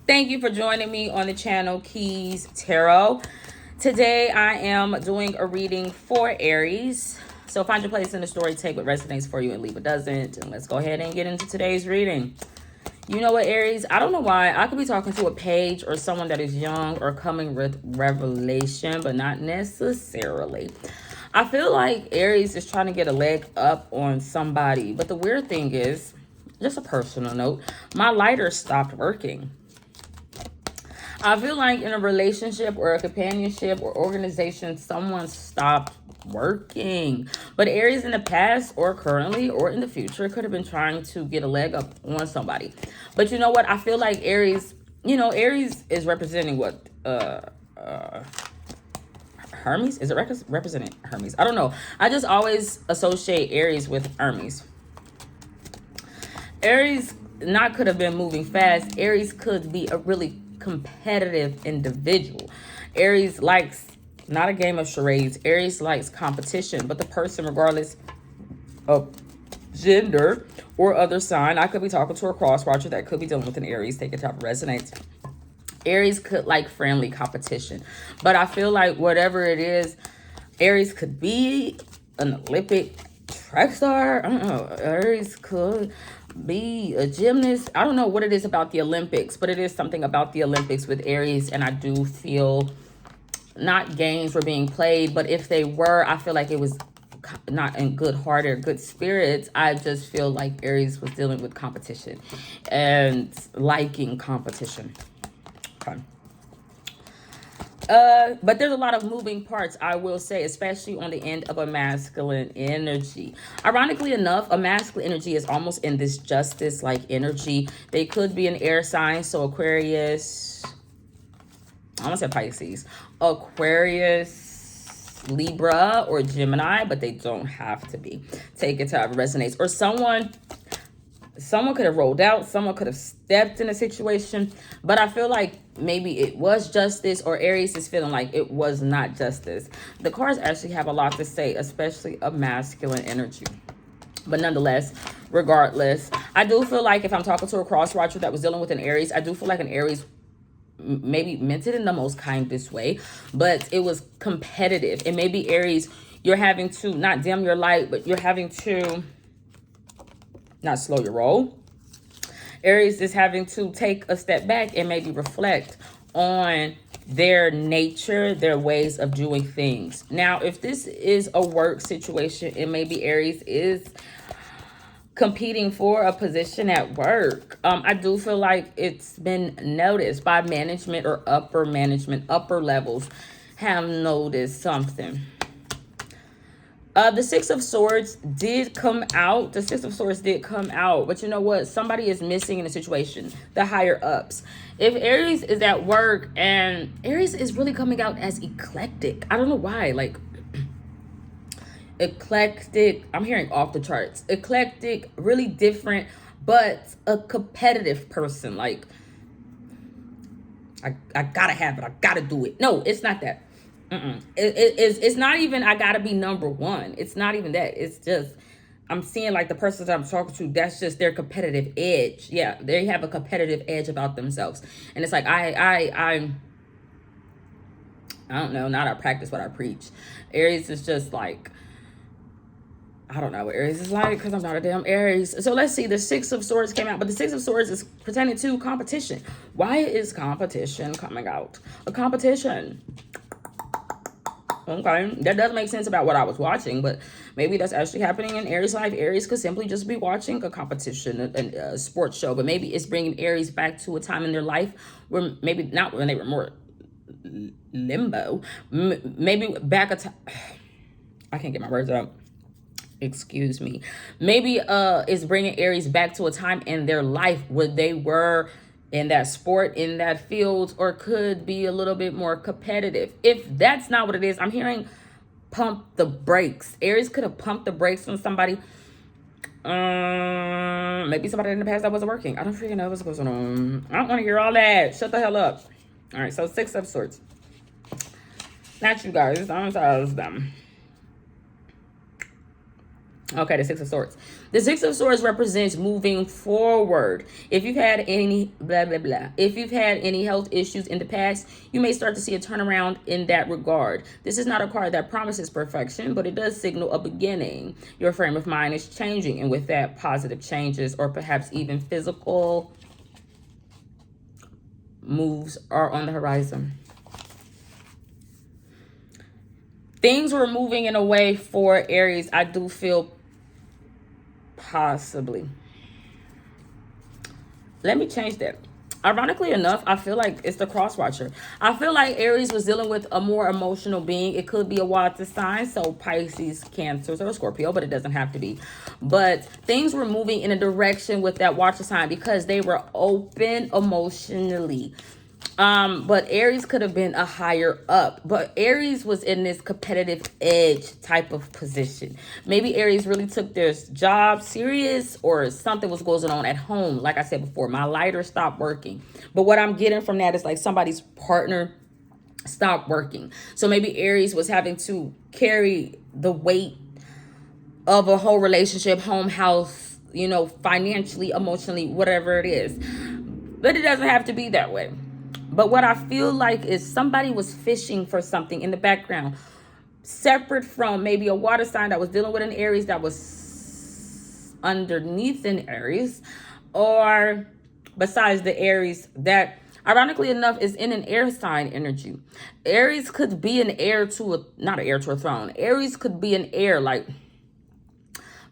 Thank you for joining me on the channel Keys Tarot. Today I am doing a reading for Aries. So find your place in the story, take what resonates for you and leave what doesn't. And let's go ahead and get into today's reading. You know what, Aries? I don't know why. I could be talking to a page or someone that is young or coming with revelation, but not necessarily. I feel like Aries is trying to get a leg up on somebody. But the weird thing is, just a personal note, my lighter stopped working. I feel like in a relationship or a companionship or organization, someone stopped working. But Aries in the past or currently or in the future could have been trying to get a leg up on somebody. But you know what? I feel like Aries, Aries is representing what? Hermes? Is it representing Hermes? I don't know. I just always associate Aries with Hermes. Aries not could have been moving fast. Aries could be a really competitive individual. Aries likes not a game of charades. Aries likes competition, but the person, regardless of gender or other sign, I could be talking to a cross watcher that could be dealing with an Aries. Take it top resonates. Aries could like friendly competition, but I feel like whatever it is, Aries could be an Olympic track star. I don't know. Aries could be a gymnast. I don't know what it is about the Olympics, but it is something about the Olympics with Aries. And I do feel not games were being played, but if they were, I feel like it was not in good heart or good spirits. I just feel like Aries was dealing with competition and liking competition. Okay. But there's a lot of moving parts, I will say, especially on the end of a masculine energy. Ironically enough, a masculine energy is almost in this justice-like energy. They could be an air sign, so Aquarius, I want to say Pisces, Aquarius, Libra, or Gemini, but they don't have to be. Take it to however resonates. Or someone could have rolled out, someone could have stepped in a situation, but I feel like maybe it was justice, or Aries is feeling like it was not justice. The cards actually have a lot to say, especially of masculine energy. But nonetheless, regardless, I do feel like if I'm talking to a cross watcher that was dealing with an Aries, I do feel like an Aries maybe meant it in the most kindest way, but it was competitive. And maybe Aries, you're having to not dim your light, but you're having to not slow your roll. Aries is having to take a step back and maybe reflect on their nature, their ways of doing things. Now, if this is a work situation and maybe Aries is competing for a position at work, I do feel like it's been noticed by management or upper management, upper levels have noticed something. The Six of Swords did come out. The Six of Swords did come out. But you know what? Somebody is missing in a situation. The higher ups. If Aries is at work, and Aries is really coming out as eclectic. I don't know why. Like, eclectic. I'm hearing off the charts. Eclectic, really different, but a competitive person. Like, I gotta have it. I gotta do it. No, it's not that. It's not even I gotta be number one. It's not even that. It's just I'm seeing like the person that I'm talking to, that's just their competitive edge. Yeah, they have a competitive edge about themselves. And it's like I don't know, not I practice what I preach. Aries is just like, I don't know what Aries is like because I'm not a damn Aries. So let's see, the Six of Swords came out, but the Six of Swords is pertaining to competition. Why is competition coming out? A competition. Okay, that does make sense about what I was watching, but maybe that's actually happening in Aries' life. Aries could simply just be watching a competition, a sports show, but maybe it's bringing Aries back to a time in their life where maybe not when they were more limbo, maybe back a time. I can't get my words out. Excuse me. Maybe it's bringing Aries back to a time in their life where they were in that sport, in that field, or could be a little bit more competitive. If that's not what it is, I'm hearing pump the brakes. Aries could have pumped the brakes on somebody. Maybe somebody in the past that wasn't working. I don't freaking know what's going on. I don't want to hear all that. Shut the hell up. All right, so Six of Swords. Not you guys. I'm sorry, them. Okay, the Six of Swords. The Six of Swords represents moving forward. If you've had any blah, blah, blah. If you've had any health issues in the past, you may start to see a turnaround in that regard. This is not a card that promises perfection, but it does signal a beginning. Your frame of mind is changing, and with that, positive changes or perhaps even physical moves are on the horizon. Things were moving in a way for Aries, I do feel. Possibly. Let me change that. Ironically enough, I feel like it's the cross watcher. I feel like Aries was dealing with a more emotional being. It could be a water sign, so Pisces, Cancers, or Scorpio, but it doesn't have to be. But things were moving in a direction with that water sign because they were open emotionally. But Aries could have been a higher up. But Aries was in this competitive edge type of position. Maybe Aries really took their job serious, or something was going on at home. Like I said before, my lighter stopped working. But what I'm getting from that is like somebody's partner stopped working. So maybe Aries was having to carry the weight of a whole relationship, home, house, financially, emotionally, whatever it is. But it doesn't have to be that way. But what I feel like is somebody was fishing for something in the background, separate from maybe a water sign that was dealing with an Aries that was underneath an Aries, or besides the Aries that, ironically enough, is in an air sign energy. Aries could be an heir to not an heir to a throne. Aries could be an heir, like,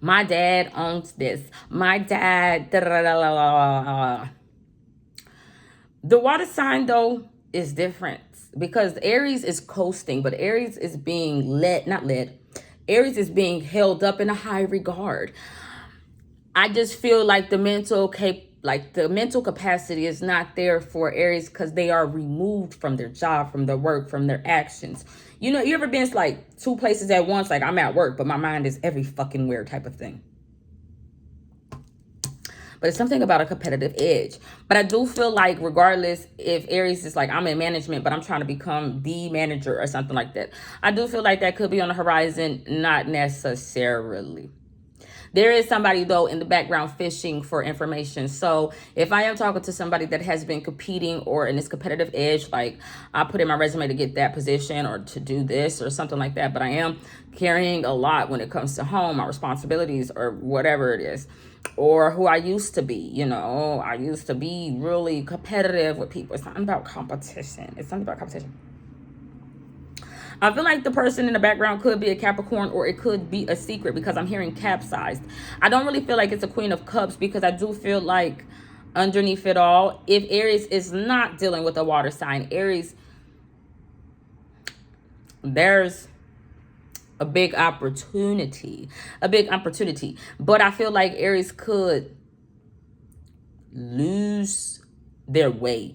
my dad owns this. My dad, da da da da da. The water sign, though, is different because Aries is coasting, but Aries is being Aries is being held up in a high regard. I just feel like the mental capacity is not there for Aries because they are removed from their job, from their work, from their actions. You ever been like two places at once? Like, I'm at work, but my mind is every fucking where type of thing. But it's something about a competitive edge. But I do feel like regardless if Aries is like, I'm in management, but I'm trying to become the manager or something like that, I do feel like that could be on the horizon, not necessarily. There is somebody, though, in the background fishing for information. So if I am talking to somebody that has been competing or in this competitive edge, like I put in my resume to get that position or to do this or something like that, but I am carrying a lot when it comes to home, my responsibilities or whatever it is, or who I used to be. I used to be really competitive with people. It's not about competition. It's something about competition. I feel like the person in the background could be a Capricorn, or it could be a secret because I'm hearing capsized. I don't really feel like it's a Queen of Cups because I do feel like underneath it all, if Aries is not dealing with a water sign, Aries, there's a big opportunity. But I feel like Aries could lose their way.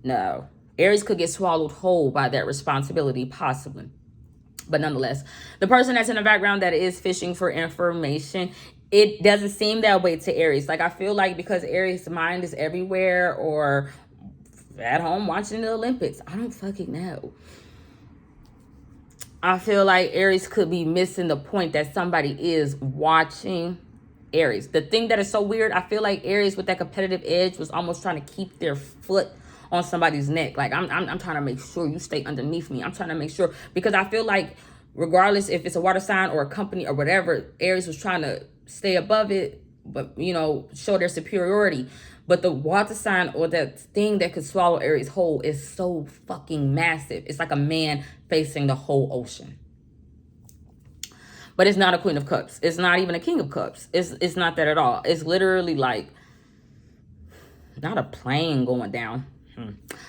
No. Aries could get swallowed whole by that responsibility, possibly. But nonetheless, the person that's in the background that is fishing for information, it doesn't seem that way to Aries. Like, I feel like because Aries' mind is everywhere or at home watching the Olympics. I don't fucking know. I feel like Aries could be missing the point that somebody is watching Aries. The thing that is so weird, I feel like Aries with that competitive edge was almost trying to keep their foot on somebody's neck. Like, I'm trying to make sure you stay underneath me. I'm trying to make sure, because I feel like regardless if it's a water sign or a company or whatever, Aries was trying to stay above it, but show their superiority. But the water sign, or that thing that could swallow Aries whole, is so fucking massive. It's like a man facing the whole ocean. But it's not a Queen of Cups. It's not even a King of Cups. It's not that at all. It's literally like not a plane going down.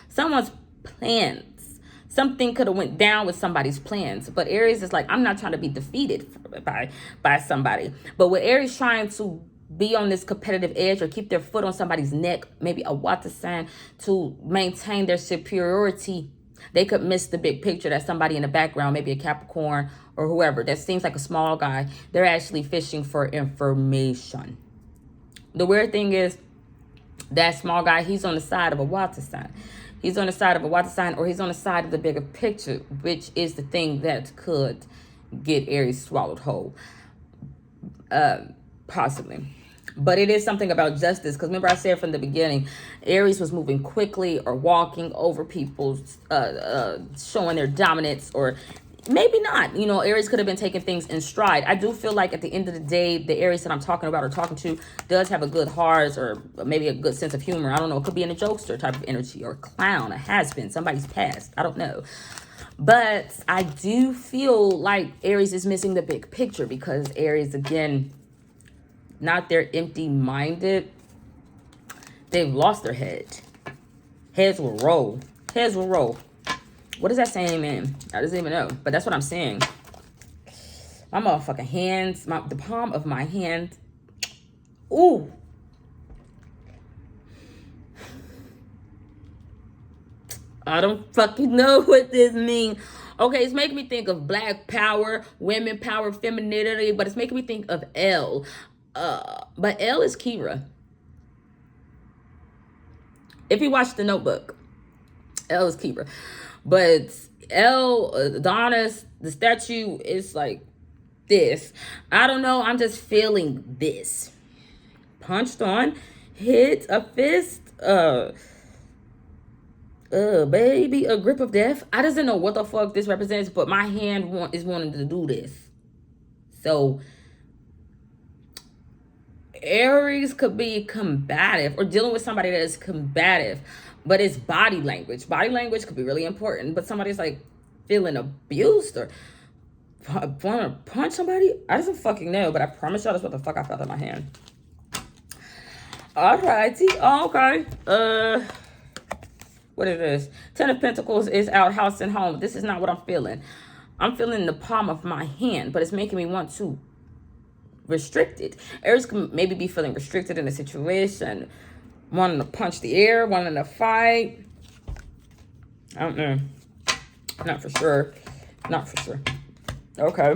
Someone's plans. Something could have went down with somebody's plans. But Aries is like, I'm not trying to be defeated by somebody. But with Aries trying to be on this competitive edge or keep their foot on somebody's neck, maybe a water sign, to maintain their superiority, they could miss the big picture that somebody in the background, maybe a Capricorn or whoever, that seems like a small guy, they're actually fishing for information. The weird thing is, that small guy, he's on the side of a water sign. He's on the side of a water sign, or he's on the side of the bigger picture, which is the thing that could get Aries swallowed whole. Possibly. But it is something about justice, because remember I said from the beginning, Aries was moving quickly or walking over people, showing their dominance, or maybe not. You know, Aries could have been taking things in stride. I do feel like at the end of the day, the Aries that I'm talking about or talking to does have a good heart, or maybe a good sense of humor. I don't know. It could be in a jokester type of energy, or a clown, a has-been, somebody's past. I don't know. But I do feel like Aries is missing the big picture, because Aries, again, not they're empty-minded. They've lost their head. Heads will roll. Heads will roll. What is that saying, man? I doesn't even know. But that's what I'm saying. My motherfucking hands, the palm of my hand. Ooh. I don't fucking know what this means. Okay, it's making me think of black power, women power, femininity, but it's making me think of L. But L is Kira. If you watch The Notebook, L is Kira. But L, Adonis, the statue is like this. I don't know. I'm just feeling this. Punched on, hit, a fist, baby, a grip of death. I doesn't know what the fuck this represents, but my hand is wanting to do this. So Aries could be combative, or dealing with somebody that is combative, but it's body language. Body language could be really important, but somebody's like feeling abused or want to punch somebody. I don't fucking know, but I promise y'all that's what the fuck I felt in my hand. Alrighty, okay. What is this? Ten of Pentacles is out, house and home. This is not what I'm feeling. I'm feeling the palm of my hand, but it's making me want to restricted. Aries can maybe be feeling restricted in a situation, wanting to punch the air, wanting to fight. I don't know. Not for sure. Not for sure. Okay.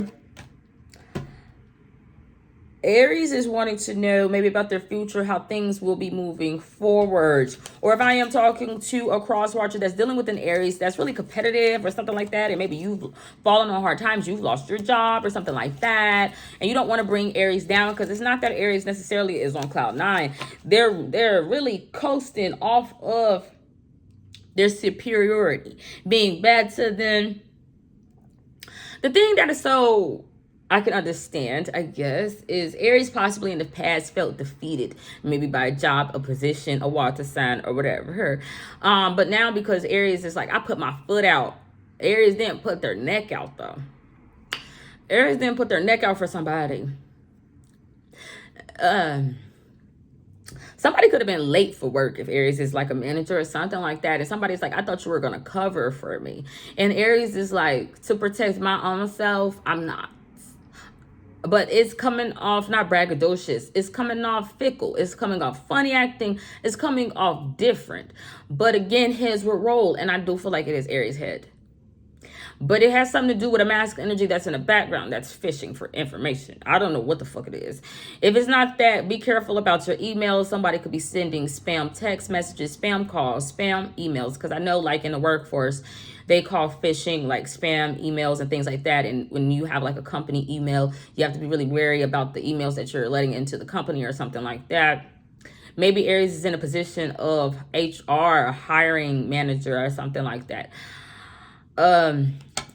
Aries is wanting to know maybe about their future, how things will be moving forward. Or if I am talking to a cross watcher that's dealing with an Aries that's really competitive or something like that, and maybe you've fallen on hard times, you've lost your job or something like that, and you don't want to bring Aries down, because it's not that Aries necessarily is on cloud nine. They're really coasting off of their superiority, being bad to them. The thing that is so I can understand, I guess, is Aries possibly in the past felt defeated, maybe by a job, a position, a water sign, or whatever. But now, because Aries is like, I put my foot out. Aries didn't put their neck out, though. Aries didn't put their neck out for somebody. Somebody could have been late for work if Aries is like a manager or something like that. And somebody's like, I thought you were going to cover for me. And Aries is like, to protect my own self, I'm not. But it's coming off not braggadocious. It's coming off fickle. It's coming off funny acting. It's coming off different. But again, heads will roll. And I do feel like it is Aries' head. But it has something to do with a masculine energy that's in the background that's fishing for information. I don't know what the fuck it is. If it's not that, be careful about your emails. Somebody could be sending spam text messages, spam calls, spam emails. Because I know, like, in the workforce, they call phishing like spam emails and things like that. And when you have like a company email, you have to be really wary about the emails that you're letting into the company or something like that. Maybe Aries is in a position of HR, a hiring manager or something like that.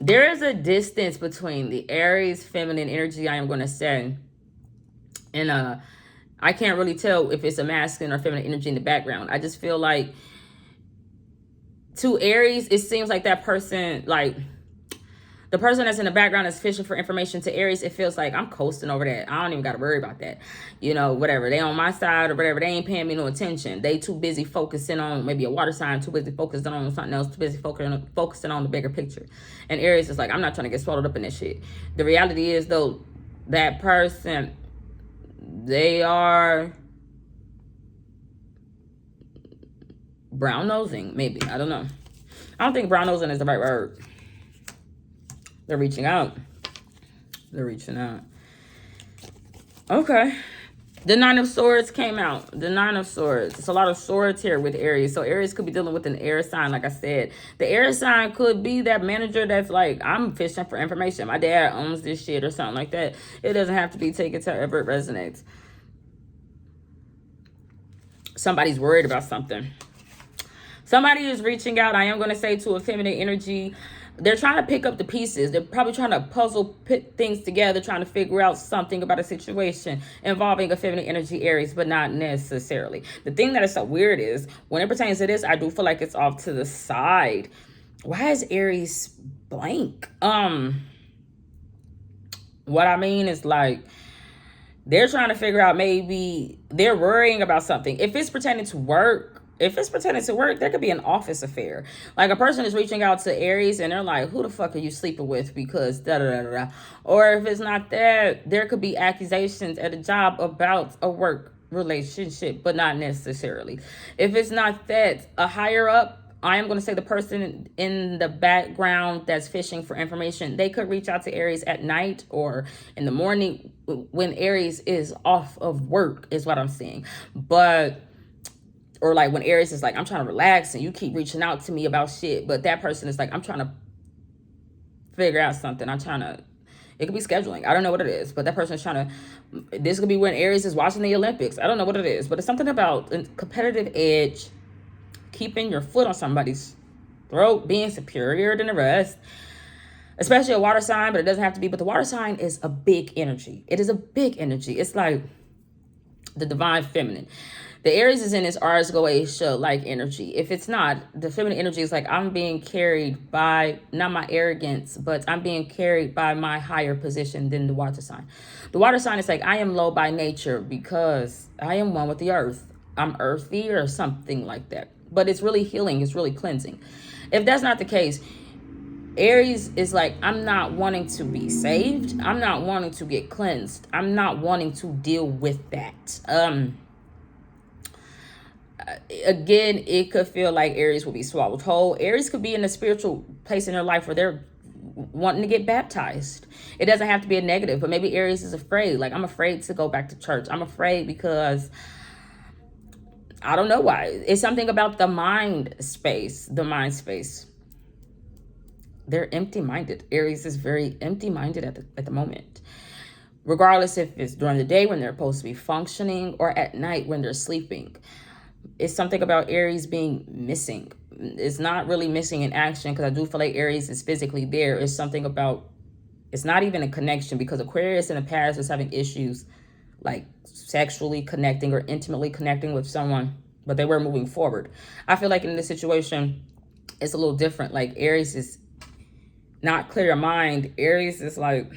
There is a distance between the Aries feminine energy, I am going to say, and I can't really tell if it's a masculine or feminine energy in the background. I just feel like to Aries, it seems like that person, like the person that's in the background is fishing for information. To Aries, it feels like I'm coasting over that. I don't even got to worry about that. You know, whatever. They on my side or whatever. They ain't paying me no attention. They too busy focusing on maybe a water sign, too busy focusing on something else, too busy focusing on the bigger picture. And Aries is like, I'm not trying to get swallowed up in this shit. The reality is, though, that person, they are brown nosing, maybe. I don't know. I don't think brown nosing is the right word. They're reaching out. They're reaching out. Okay. The Nine of Swords came out. The Nine of Swords. It's a lot of swords here with Aries. So Aries could be dealing with an air sign, like I said. The air sign could be that manager that's like, I'm fishing for information. My dad owns this shit or something like that. It doesn't have to be taken to however it resonates. Somebody's worried about something. Somebody is reaching out, I am going to say, to a feminine energy. They're trying to pick up the pieces. They're probably trying to put things together, trying to figure out something about a situation involving a feminine energy Aries, but not necessarily. The thing that is so weird is, when it pertains to this, I do feel like it's off to the side. Why is Aries blank? What I mean is, like, they're trying to figure out, maybe they're worrying about something. If it's pertaining to work, there could be an office affair. Like, a person is reaching out to Aries and they're like, who the fuck are you sleeping with? Because da da da da. Or if it's not that, there could be accusations at a job about a work relationship, but not necessarily. If it's not that, a higher up, I am going to say the person in the background that's fishing for information, they could reach out to Aries at night or in the morning when Aries is off of work, is what I'm saying. But, or like when Aries is like, I'm trying to relax and you keep reaching out to me about shit. But that person is like, I'm trying to figure out something. It could be scheduling. I don't know what it is. But that person is trying to, this could be when Aries is watching the Olympics. I don't know what it is. But it's something about a competitive edge, keeping your foot on somebody's throat, being superior than the rest. Especially a water sign, but it doesn't have to be. But the water sign is a big energy. It is a big energy. It's like the divine feminine. The Aries is in its Ars Goetia like energy. If it's not, the feminine energy is like, I'm being carried by, not my arrogance, but I'm being carried by my higher position than the water sign. The water sign is like, I am low by nature because I am one with the earth. I'm earthy or something like that. But it's really healing. It's really cleansing. If that's not the case, Aries is like, I'm not wanting to be saved. I'm not wanting to get cleansed. I'm not wanting to deal with that. Again, it could feel like Aries will be swallowed whole. Aries could be in a spiritual place in their life where they're wanting to get baptized. It doesn't have to be a negative, but maybe Aries is afraid. Like, I'm afraid to go back to church. I'm afraid because I don't know why. It's something about the mind space. They're empty-minded. Aries is very empty-minded at the moment. Regardless if it's during the day when they're supposed to be functioning or at night when they're sleeping. It's something about Aries being missing. It's not really missing in action, because I do feel like Aries is physically there. It's something about, it's not even a connection, because Aquarius in the past was having issues like sexually connecting or intimately connecting with someone, but they were moving forward. I feel like in this situation, it's a little different. Like, Aries is not clear of mind. Aries is like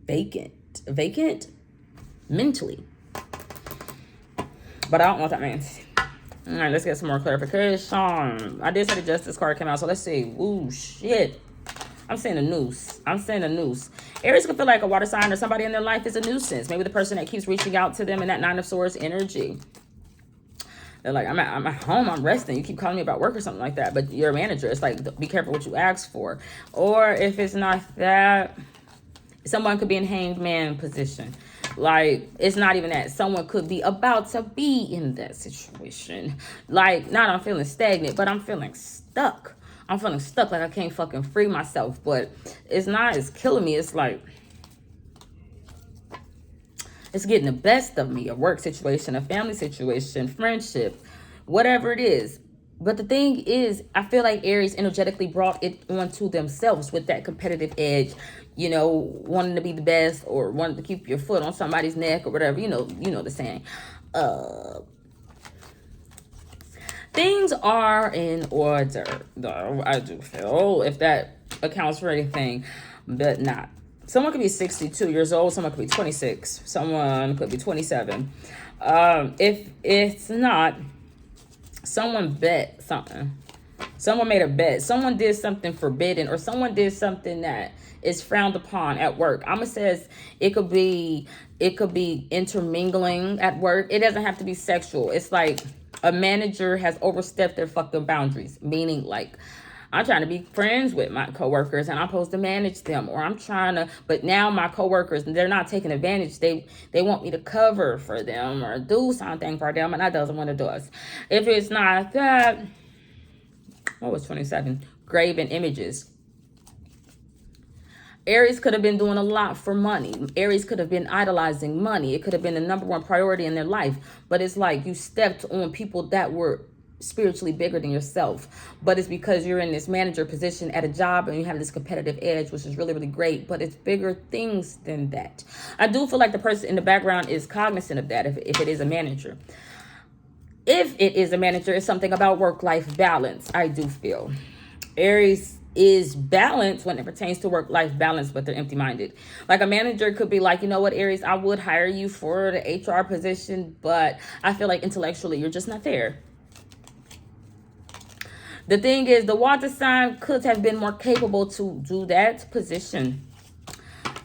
vacant mentally. But I don't know what that means. All right, let's get some more clarification. I did say the Justice card came out, so let's see. Ooh, shit. I'm saying a noose. Aries could feel like a water sign or somebody in their life is a nuisance. Maybe the person that keeps reaching out to them in that Nine of Swords energy. They're like, I'm at home, I'm resting. You keep calling me about work or something like that. But you're a manager. It's like, be careful what you ask for. Or if it's not that, someone could be in hanged man position. Like, it's not even that. Someone could be about to be in that situation. Like, not I'm feeling stagnant, but I'm feeling stuck. Like I can't fucking free myself. But it's not, it's killing me. It's like, it's getting the best of me. A work situation, a family situation, friendship, whatever it is. But the thing is, I feel like Aries energetically brought it onto themselves with that competitive edge, you know, wanting to be the best or wanting to keep your foot on somebody's neck or whatever, you know the saying. Things are in order, though, I do feel, if that accounts for anything, but not. Someone could be 62 years old, someone could be 26, someone could be 27. If it's not, someone bet something. Someone made a bet. Someone did something forbidden, or someone did something that is frowned upon at work. I'ma says it could be intermingling at work. It doesn't have to be sexual. It's like a manager has overstepped their fucking boundaries, meaning like I'm trying to be friends with my coworkers and I'm supposed to manage them, or I'm trying to, but now my coworkers, they're not taking advantage. They want me to cover for them or do something for them, and I doesn't want to do it. If it's not that, what was 27? Graven images. Aries could have been doing a lot for money. Aries could have been idolizing money. It could have been the number one priority in their life. But it's like you stepped on people that were spiritually bigger than yourself. But it's because you're in this manager position at a job and you have this competitive edge, which is really, really great. But it's bigger things than that. I do feel like the person in the background is cognizant of that if it is a manager. If it is a manager, it's something about work-life balance, I do feel. Aries is balanced when it pertains to work-life balance, but they're empty-minded. Like a manager could be like, you know what, Aries, I would hire you for the HR position, but I feel like intellectually you're just not there. The thing is, the water sign could have been more capable to do that position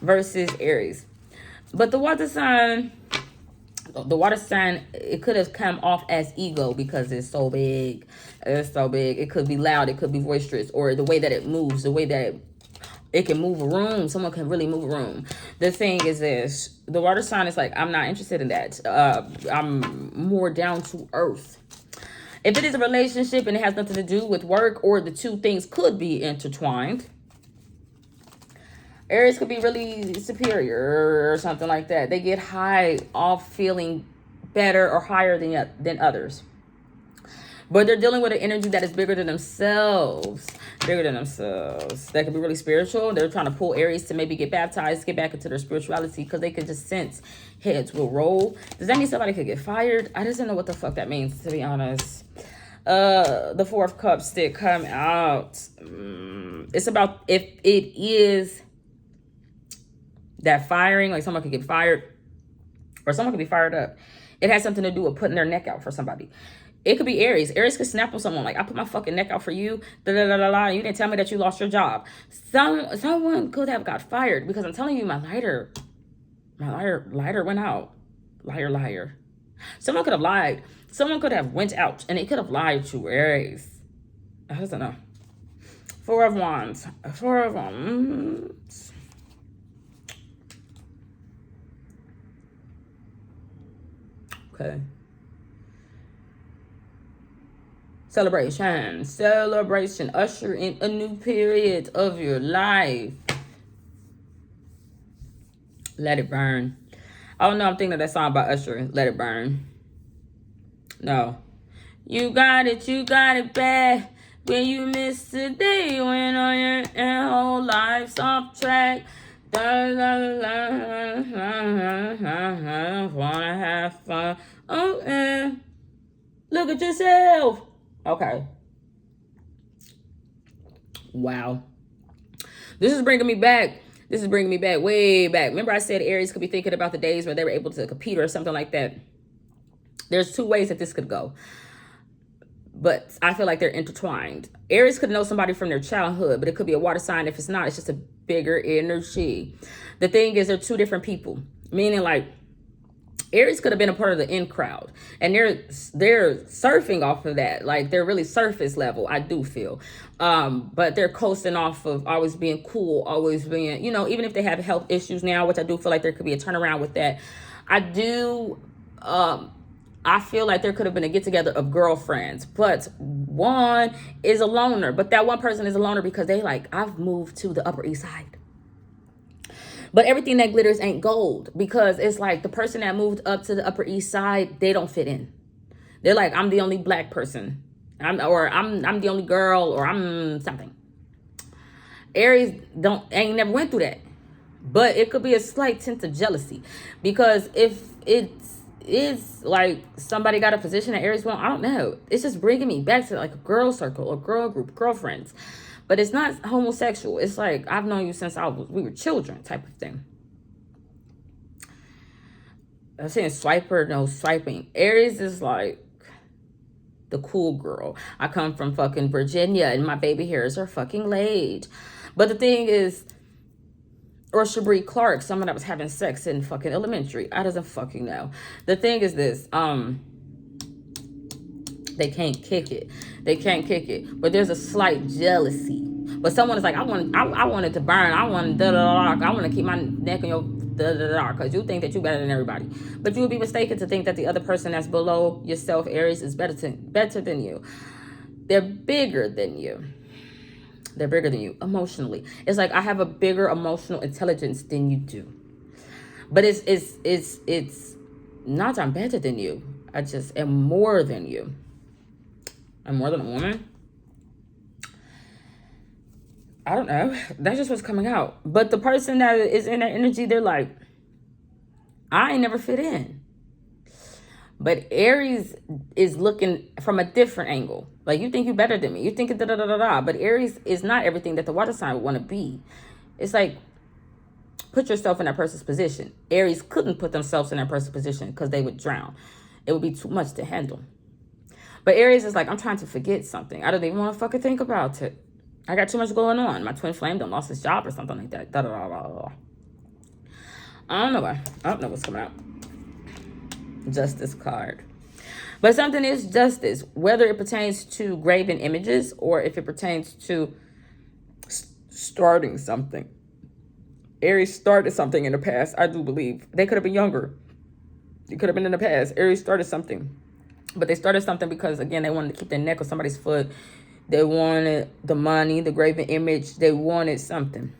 versus Aries. But the water sign, it could have come off as ego because it's so big. It's so big. It could be loud. It could be boisterous. Or the way that it moves, the way that it can move a room. Someone can really move a room. The thing is this. The water sign is like, I'm not interested in that. I'm more down to earth. If it is a relationship and it has nothing to do with work, or the two things could be intertwined, Aries could be really superior or something like that. They get high off feeling better or higher than others. But they're dealing with an energy that is bigger than themselves. Bigger than themselves. That could be really spiritual. They're trying to pull Aries to maybe get baptized, get back into their spirituality, because they could just sense heads will roll. Does that mean somebody could get fired? I just don't know what the fuck that means, to be honest. The Four of Cups stick come out. It's about if it is that firing, like someone could get fired or someone could be fired up. It has something to do with putting their neck out for somebody. It could be Aries. Aries could snap on someone like, I put my fucking neck out for you. Da, da, da, da, da. You didn't tell me that you lost your job. Someone could have got fired because I'm telling you, my lighter went out. Liar. Someone could have lied. Someone could have went out and they could have lied to Aries. I don't know. Four of Wands. Okay. Celebration. Usher in a new period of your life. Let it burn. Oh no, I'm thinking of that song by Usher. Let it burn. No. You got it bad. When you miss the day, when all your whole life's off track. Wanna have fun. Oh yeah. Look at yourself. Okay. Wow. This is bringing me back. Way back. Remember I said Aries could be thinking about the days where they were able to compete or something like that. There's two ways that this could go. But I feel like they're intertwined. Aries could know somebody from their childhood, but it could be a water sign. If it's not, it's just a bigger energy. The thing is, they're two different people. Meaning like, Aries could have been a part of the in crowd. And they're surfing off of that. Like, they're really surface level, I do feel. But they're coasting off of always being cool, always being, even if they have health issues now, which I do feel like there could be a turnaround with that. I feel like there could have been a get-together of girlfriends, but one is a loner. But that one person is a loner because they like, I've moved to the Upper East Side. But everything that glitters ain't gold, because it's like the person that moved up to the Upper East Side, they don't fit in. They're like, I'm the only black person. I'm the only girl, or I'm something. Aries ain't never went through that. But it could be a slight tint of jealousy, because if it's like somebody got a position at Aries, well, I don't know. It's just bringing me back to like a girl circle or girl group, girlfriends. But it's not homosexual. It's like, I've known you since we were children type of thing. I'm saying swiper, no swiping. Aries is like the cool girl. I come from fucking Virginia and my baby hairs are fucking laid. But the thing is, or Shabri Clark, someone that was having sex in fucking elementary. I doesn't fucking know. The thing is this, They can't kick it. They can't kick it. But there's a slight jealousy. But someone is like, I wanted to burn. I want da da da. I want to keep my neck on your da da da. Because you think that you're better than everybody. But you would be mistaken to think that the other person that's below yourself, Aries, is better than you. They're bigger than you. They're bigger than you emotionally. It's like I have a bigger emotional intelligence than you do. But it's not that I'm better than you. I just am more than you. I'm more than a woman. I don't know. That's just what's coming out. But the person that is in that energy, they're like, I ain't never fit in. But Aries is looking from a different angle. Like, you think you're better than me. You think da da da da da. But Aries is not everything that the water sign would want to be. It's like, put yourself in that person's position. Aries couldn't put themselves in that person's position because they would drown. It would be too much to handle. But Aries is like, I'm trying to forget something. I don't even want to fucking think about it. I got too much going on. My twin flame done lost his job or something like that. Da, da, da, da, da. I don't know why. I don't know what's coming out. Justice card. But something is justice, whether it pertains to graven images or if it pertains to starting something. Aries started something in the past, I do believe. They could have been younger. It could have been in the past. Aries started something. But they started something because, again, they wanted to keep their neck on somebody's foot. They wanted the money, the graven image. They wanted something.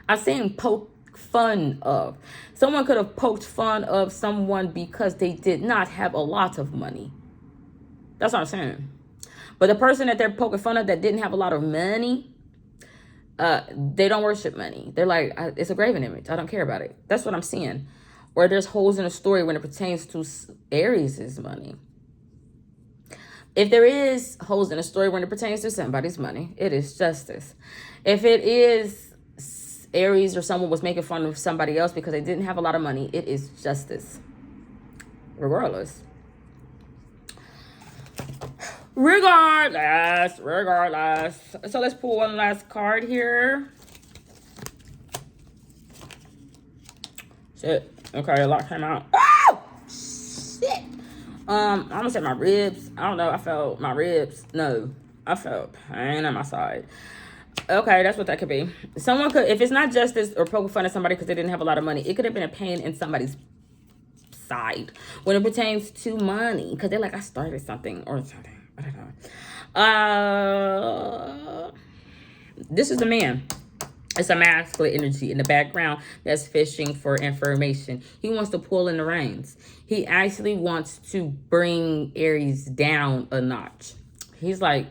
I've seen poke fun of. Someone could have poked fun of someone because they did not have a lot of money. That's what I'm saying. But the person that they're poking fun of that didn't have a lot of money, they don't worship money. They're like, it's a graven image. I don't care about it. That's what I'm seeing. Or there's holes in the story when it pertains to Aries' money. If there is holes in the story when it pertains to somebody's money, it is justice. If it is Aries or someone was making fun of somebody else because they didn't have a lot of money, it is justice. Regardless. Regardless. So let's pull one last card here. Shit. Okay, a lot came out. Oh! Shit. I almost said my ribs. I don't know. I felt my ribs. No. I felt pain on my side. Okay, that's what that could be. Someone could, if it's not justice or poking fun at somebody because they didn't have a lot of money, it could have been a pain in somebody's side when it pertains to money. Because they're like, I started something or something. I don't know. This is the man. It's a masculine energy in the background that's fishing for information. He wants to pull in the reins. He actually wants to bring Aries down a notch. He's like,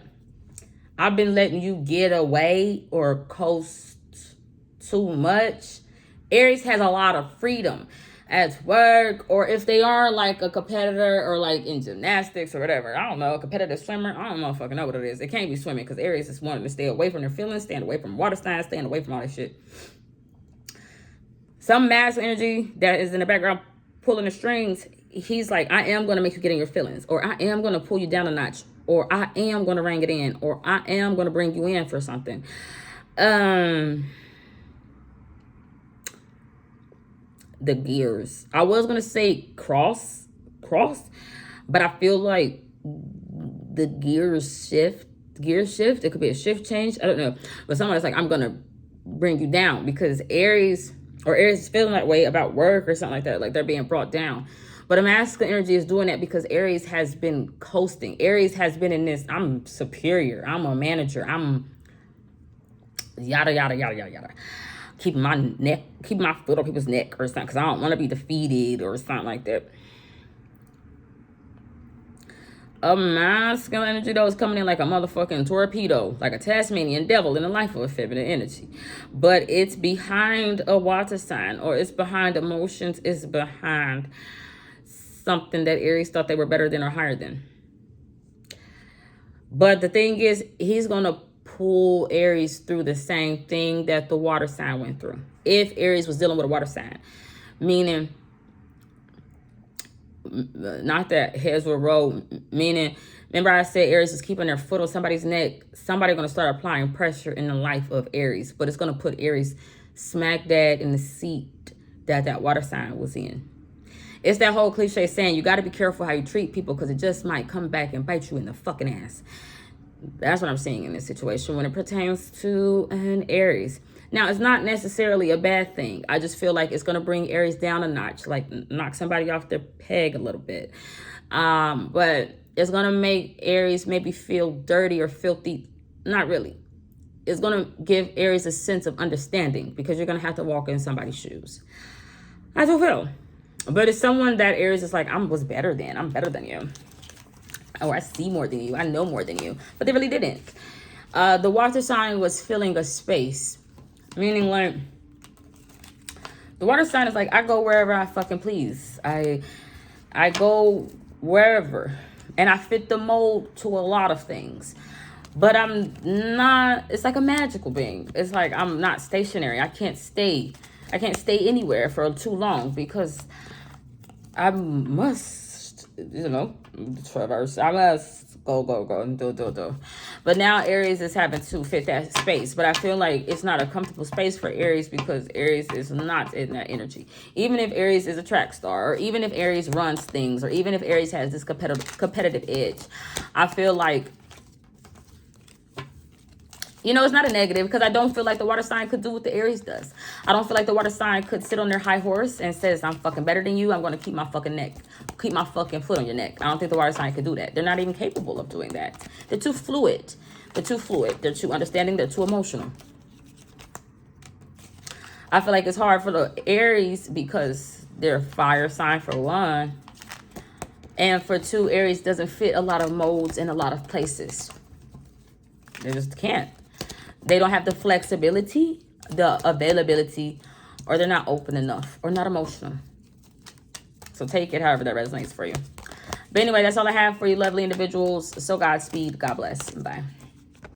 I've been letting you get away or coast too much. Aries has a lot of freedom at work, or if they are like a competitor or like in gymnastics or whatever. I don't know, a competitive swimmer. I don't fucking know what it is. It can't be swimming because Aries is wanting to stay away from their feelings, staying away from water signs, staying away from all that shit. Some masculine energy that is in the background pulling the strings, he's like, I am going to make you get in your feelings, or I am going to pull you down a notch, or I am going to ring it in, or I am going to bring you in for something. The gears. I was going to say cross, but I feel like the gears shift. It could be a shift change. I don't know. But someone's like, I'm going to bring you down because Aries is feeling that way about work or something like that. Like they're being brought down. But a masculine energy is doing that because Aries has been coasting. Aries has been in this, I'm superior. I'm a manager. I'm yada, yada, yada, yada, yada. Keeping my foot on people's neck or something because I don't want to be defeated or something like that. A masculine energy, though, is coming in like a motherfucking torpedo, like a Tasmanian devil in the life of a feminine energy. But it's behind a water sign, or it's behind emotions, it's behind something that Aries thought they were better than or higher than. But the thing is, he's going to pull Aries through the same thing that the water sign went through. If Aries was dealing with a water sign, meaning, not that heads will roll, meaning, remember I said Aries is keeping their foot on somebody's neck. Somebody's going to start applying pressure in the life of Aries, but it's going to put Aries smack dab in the seat that water sign was in. It's that whole cliche saying, you got to be careful how you treat people because it just might come back and bite you in the fucking ass. That's what I'm seeing in this situation when it pertains to an Aries. Now, it's not necessarily a bad thing. I just feel like it's going to bring Aries down a notch, like knock somebody off their peg a little bit. But it's going to make Aries maybe feel dirty or filthy. Not really. It's going to give Aries a sense of understanding because you're going to have to walk in somebody's shoes. I do feel. But it's someone that Aries is like, I'm better than you. Or I see more than you. I know more than you. But they really didn't. The water sign was filling a space. Meaning like, the water sign is like, I go wherever I fucking please. I go wherever. And I fit the mold to a lot of things. But I'm not, it's like a magical being. It's like I'm not stationary. I can't stay anywhere for too long because I must, traverse. I must go, do. But now Aries is having to fit that space. But I feel like it's not a comfortable space for Aries because Aries is not in that energy. Even if Aries is a track star, or even if Aries runs things, or even if Aries has this competitive edge, I feel like, it's not a negative because I don't feel like the water sign could do what the Aries does. I don't feel like the water sign could sit on their high horse and says, I'm fucking better than you. I'm going to keep my fucking foot on your neck. I don't think the water sign could do that. They're not even capable of doing that. They're too fluid. They're too understanding. They're too emotional. I feel like it's hard for the Aries because they're a fire sign for one. And for two, Aries doesn't fit a lot of molds in a lot of places. They just can't. They don't have the flexibility, the availability, or they're not open enough or not emotional. So take it however that resonates for you. But anyway, that's all I have for you, lovely individuals. So Godspeed. God bless. Bye.